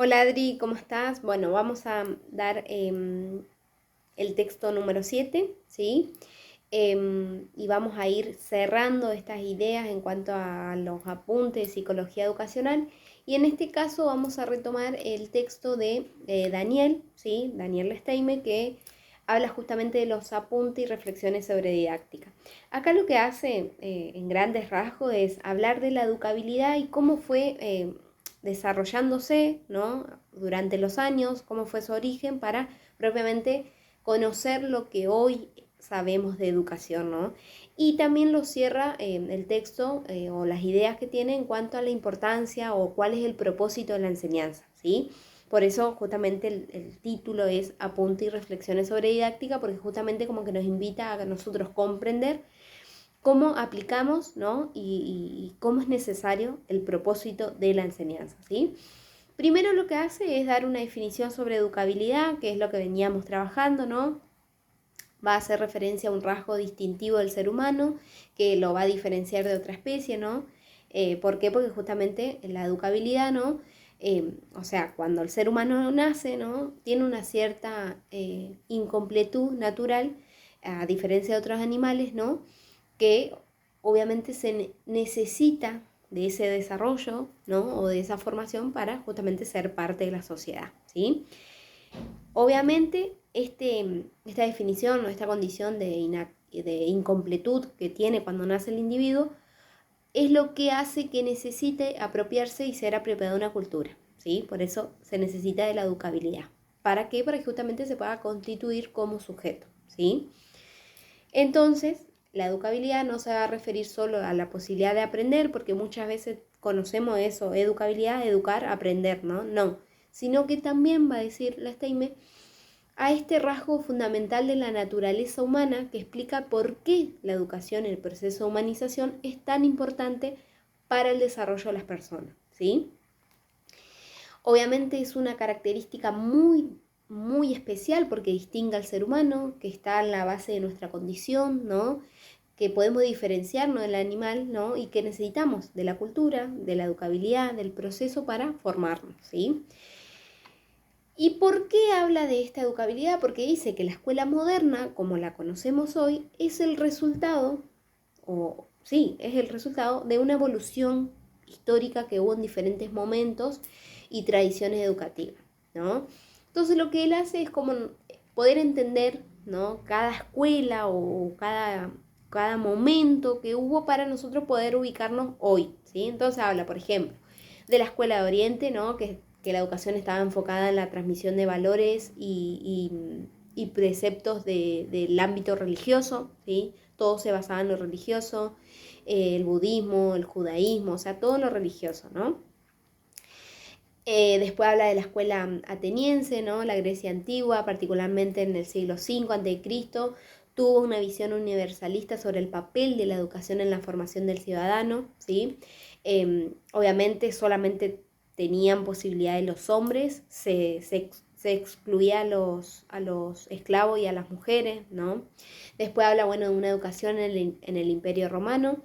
Hola Adri, ¿cómo estás? Bueno, vamos a dar el texto número 7, ¿sí? Y vamos a ir cerrando estas ideas en cuanto a los apuntes de psicología educacional. Y en este caso vamos a retomar el texto de Daniel, ¿sí? Daniel Lesteime, que habla justamente de los apuntes y reflexiones sobre didáctica. Acá lo que hace en grandes rasgos es hablar de la educabilidad y cómo fue desarrollándose, ¿no? Durante los años, cómo fue su origen para propiamente conocer lo que hoy sabemos de educación, ¿no? Y también lo cierra el texto o las ideas que tiene en cuanto a la importancia o cuál es el propósito de la enseñanza, ¿sí? Por eso justamente el título es Apunte y reflexiones sobre didáctica, porque justamente como que nos invita a nosotros comprender cómo aplicamos, ¿no? Y cómo es necesario el propósito de la enseñanza, ¿sí? Primero lo que hace es dar una definición sobre educabilidad, que es lo que veníamos trabajando, ¿no? Va a hacer referencia a un rasgo distintivo del ser humano que lo va a diferenciar de otra especie, ¿no? ¿Por qué? Porque justamente la educabilidad, ¿no? O sea, cuando el ser humano nace, ¿no? Tiene una cierta incompletud natural, a diferencia de otros animales, ¿no? Que obviamente se necesita de ese desarrollo, ¿no? O de esa formación para justamente ser parte de la sociedad, ¿sí? Obviamente, esta definición o esta condición de incompletud que tiene cuando nace el individuo es lo que hace que necesite apropiarse y ser apropiado de una cultura, ¿sí? Por eso se necesita de la educabilidad. ¿Para qué? Para que justamente se pueda constituir como sujeto, ¿sí? Entonces, la educabilidad no se va a referir solo a la posibilidad de aprender, porque muchas veces conocemos eso, educabilidad, educar, aprender, ¿no? No, sino que también va a decir la Steime a este rasgo fundamental de la naturaleza humana que explica por qué la educación, el proceso de humanización, es tan importante para el desarrollo de las personas, ¿sí? Obviamente es una característica muy especial porque distingue al ser humano, que está en la base de nuestra condición, ¿no? Que podemos diferenciarnos del animal, ¿no? Y que necesitamos de la cultura, de la educabilidad, del proceso para formarnos, ¿sí? ¿Y por qué habla de esta educabilidad? Porque dice que la escuela moderna, como la conocemos hoy, es el resultado, o sí, es el resultado de una evolución histórica que hubo en diferentes momentos y tradiciones educativas, ¿no? Entonces lo que él hace es como poder entender, ¿no? Cada escuela o cada momento que hubo para nosotros poder ubicarnos hoy, ¿sí? Entonces habla, por ejemplo, de la escuela de Oriente, ¿no? Que la educación estaba enfocada en la transmisión de valores y preceptos del ámbito religioso, ¿sí? Todo se basaba en lo religioso, el budismo, el judaísmo, o sea, todo lo religioso, ¿no? Después habla de la escuela ateniense, ¿no? La Grecia antigua, particularmente en el siglo V a.C., tuvo una visión universalista sobre el papel de la educación en la formación del ciudadano, ¿sí? Obviamente solamente tenían posibilidades los hombres, se excluía a los esclavos y a las mujeres, ¿no? Después habla, bueno, de una educación en el Imperio Romano.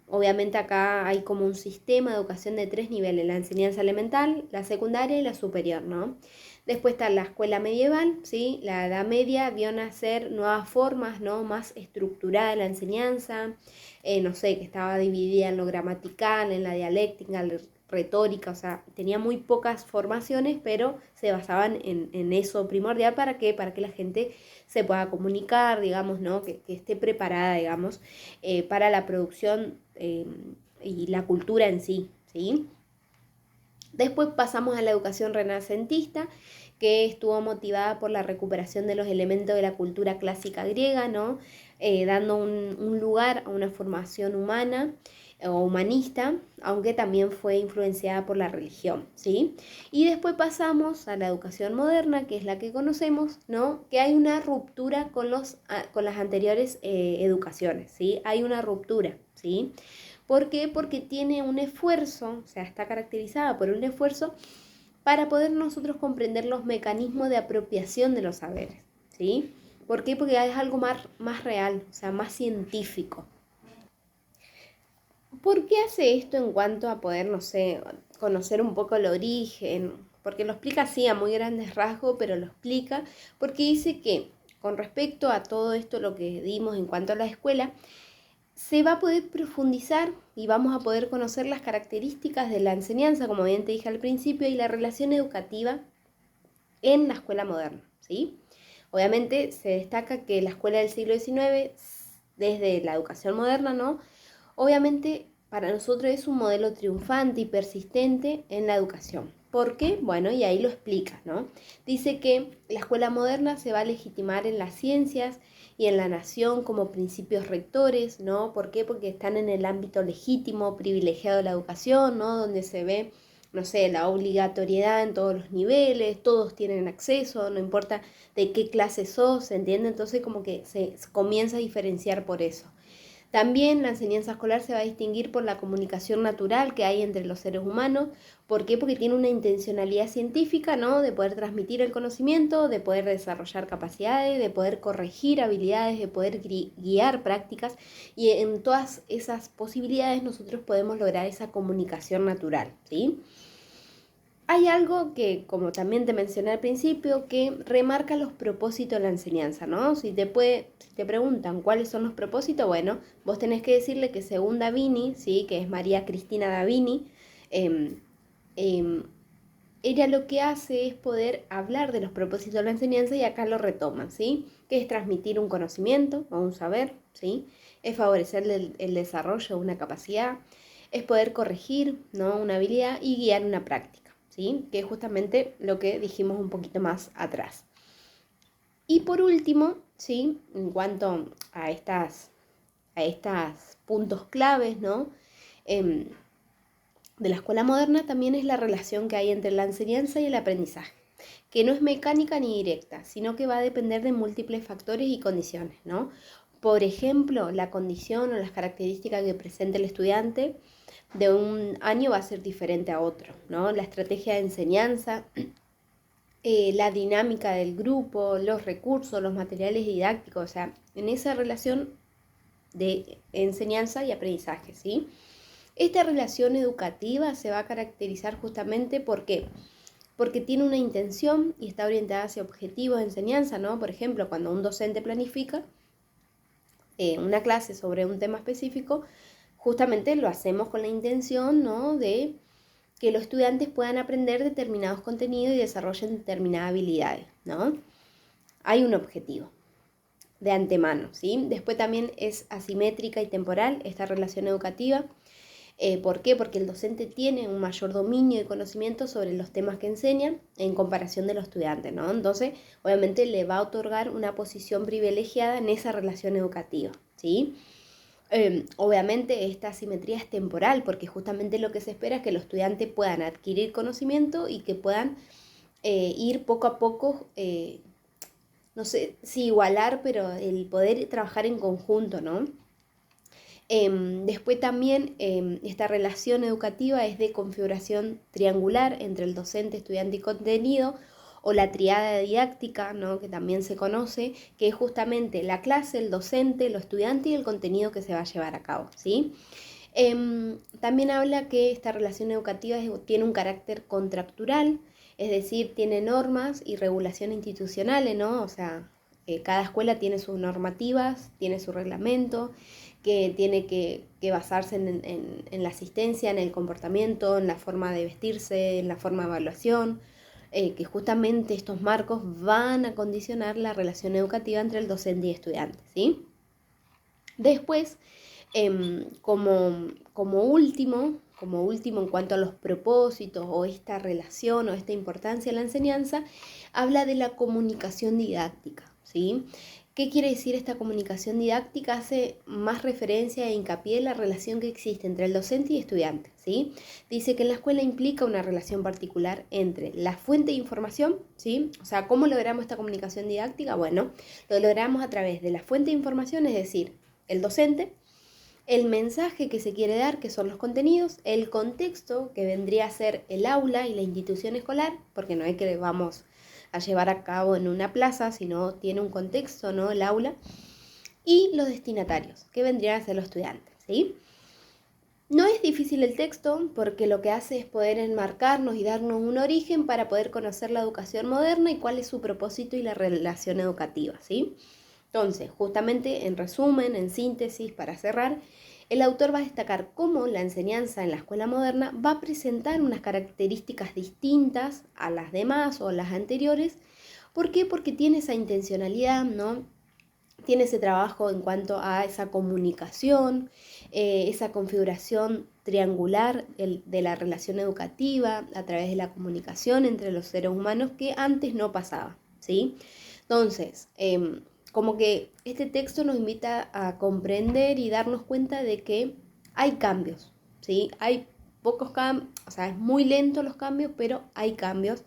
Obviamente acá hay como un sistema de educación de 3 niveles, la enseñanza elemental, la secundaria y la superior, ¿no? Después está la escuela medieval, ¿sí? La Edad Media vio nacer nuevas formas, ¿no? Más estructurada de la enseñanza, no sé, que estaba dividida en lo gramatical, en la dialéctica, en la retórica, o sea, tenía muy pocas formaciones, pero se basaban en eso primordial para que la gente se pueda comunicar, digamos, ¿no? Que esté preparada, digamos, para la producción y la cultura en sí, ¿sí? Después pasamos a la educación renacentista, que estuvo motivada por la recuperación de los elementos de la cultura clásica griega, ¿no? Dando un lugar a una formación humana o humanista, aunque también fue influenciada por la religión, ¿sí? Y después pasamos a la educación moderna, que es la que conocemos, ¿no? Que hay una ruptura con las anteriores educaciones, ¿sí? Hay una ruptura, ¿sí? ¿Por qué? Porque tiene un esfuerzo, o sea, está caracterizada por un esfuerzo para poder nosotros comprender los mecanismos de apropiación de los saberes, ¿sí? ¿Por qué? Porque es algo más real, o sea, más científico. ¿Por qué hace esto en cuanto a poder, no sé, conocer un poco el origen? Porque lo explica así a muy grandes rasgos, pero lo explica porque dice que con respecto a todo esto, lo que dimos en cuanto a la escuela, se va a poder profundizar y vamos a poder conocer las características de la enseñanza, como bien te dije al principio, y la relación educativa en la escuela moderna, ¿sí? Obviamente se destaca que la escuela del siglo XIX, desde la educación moderna, ¿no? Obviamente para nosotros es un modelo triunfante y persistente en la educación. ¿Por qué? Bueno, y ahí lo explica, ¿no? Dice que la escuela moderna se va a legitimar en las ciencias y en la nación como principios rectores, ¿no? ¿Por qué? Porque están en el ámbito legítimo, privilegiado de la educación, ¿no? Donde se ve, no sé, la obligatoriedad en todos los niveles, todos tienen acceso, no importa de qué clase sos, ¿se entiende? Entonces como que se comienza a diferenciar por eso. También la enseñanza escolar se va a distinguir por la comunicación natural que hay entre los seres humanos. ¿Por qué? Porque tiene una intencionalidad científica, ¿no? De poder transmitir el conocimiento, de poder desarrollar capacidades, de poder corregir habilidades, de poder guiar prácticas. Y en todas esas posibilidades nosotros podemos lograr esa comunicación natural, ¿sí? Hay algo que, como también te mencioné al principio, que remarca los propósitos de la enseñanza, ¿no? Si te preguntan cuáles son los propósitos, bueno, vos tenés que decirle que según Davini, ¿sí? Que es María Cristina Davini, eh, eh, ella lo que hace es poder hablar de los propósitos de la enseñanza y acá lo retoma, ¿sí? Que es transmitir un conocimiento o un saber, ¿sí? Es favorecer el desarrollo de una capacidad, es poder corregir, ¿no? Una habilidad y guiar una práctica, ¿sí? Que es justamente lo que dijimos un poquito más atrás. Y por último, ¿sí? En cuanto a estas puntos claves, ¿no? Eh, de la escuela moderna también es la relación que hay entre la enseñanza y el aprendizaje, que no es mecánica ni directa, sino que va a depender de múltiples factores y condiciones, ¿no? Por ejemplo, la condición o las características que presente el estudiante de un año va a ser diferente a otro, ¿no? La estrategia de enseñanza, la dinámica del grupo, los recursos, los materiales didácticos, o sea, en esa relación de enseñanza y aprendizaje, ¿sí? Esta relación educativa se va a caracterizar justamente porque tiene una intención y está orientada hacia objetivos de enseñanza, ¿no? Por ejemplo, cuando un docente planifica una clase sobre un tema específico, justamente lo hacemos con la intención, ¿no? De que los estudiantes puedan aprender determinados contenidos y desarrollen determinadas habilidades, ¿no? Hay un objetivo de antemano, ¿sí? Después también es asimétrica y temporal esta relación educativa. ¿Por qué? Porque el docente tiene un mayor dominio y conocimiento sobre los temas que enseña en comparación de los estudiantes, ¿no? Entonces, obviamente le va a otorgar una posición privilegiada en esa relación educativa, ¿sí? Obviamente esta asimetría es temporal porque justamente lo que se espera es que los estudiantes puedan adquirir conocimiento y que puedan ir poco a poco, no sé si igualar, pero el poder trabajar en conjunto, ¿no? Después también esta relación educativa es de configuración triangular entre el docente, estudiante y contenido, o la triada didáctica, ¿no? Que también se conoce, que es justamente la clase, el docente, los estudiantes y el contenido que se va a llevar a cabo, ¿sí? También habla que esta relación educativa tiene un carácter contractural, es decir, tiene normas y regulaciones institucionales, ¿no? O sea, cada escuela tiene sus normativas, tiene su reglamento, que tiene que basarse en la asistencia, en el comportamiento, en la forma de vestirse, en la forma de evaluación, que justamente estos marcos van a condicionar la relación educativa entre el docente y estudiante, ¿sí? Después, como último en cuanto a los propósitos o esta relación o esta importancia de la enseñanza, habla de la comunicación didáctica, ¿sí? ¿Qué quiere decir esta comunicación didáctica? Hace más referencia e hincapié en la relación que existe entre el docente y estudiante, ¿sí? Dice que en la escuela implica una relación particular entre la fuente de información, ¿sí? O sea, ¿cómo logramos esta comunicación didáctica? Bueno, lo logramos a través de la fuente de información, es decir, el docente, el mensaje que se quiere dar, que son los contenidos, el contexto, que vendría a ser el aula y la institución escolar, porque no es que vamos a llevar a cabo en una plaza, sino tiene un contexto, ¿no? El aula, y los destinatarios, que vendrían a ser los estudiantes, ¿sí? No es difícil el texto porque lo que hace es poder enmarcarnos y darnos un origen para poder conocer la educación moderna y cuál es su propósito y la relación educativa, ¿sí? Entonces, justamente en resumen, en síntesis, para cerrar, el autor va a destacar cómo la enseñanza en la escuela moderna va a presentar unas características distintas a las demás o a las anteriores. ¿Por qué? Porque tiene esa intencionalidad, ¿no? Tiene ese trabajo en cuanto a esa comunicación, esa configuración triangular de la relación educativa a través de la comunicación entre los seres humanos que antes no pasaba, ¿sí? Entonces, como que este texto nos invita a comprender y darnos cuenta de que hay cambios, ¿sí? Hay pocos cambios, o sea, es muy lento los cambios, pero hay cambios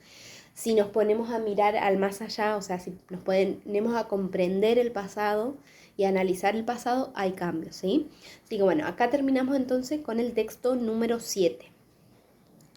si nos ponemos a mirar al más allá, o sea, si nos ponemos a comprender el pasado y a analizar el pasado, hay cambios, ¿sí? Así que bueno, acá terminamos entonces con el texto número 7.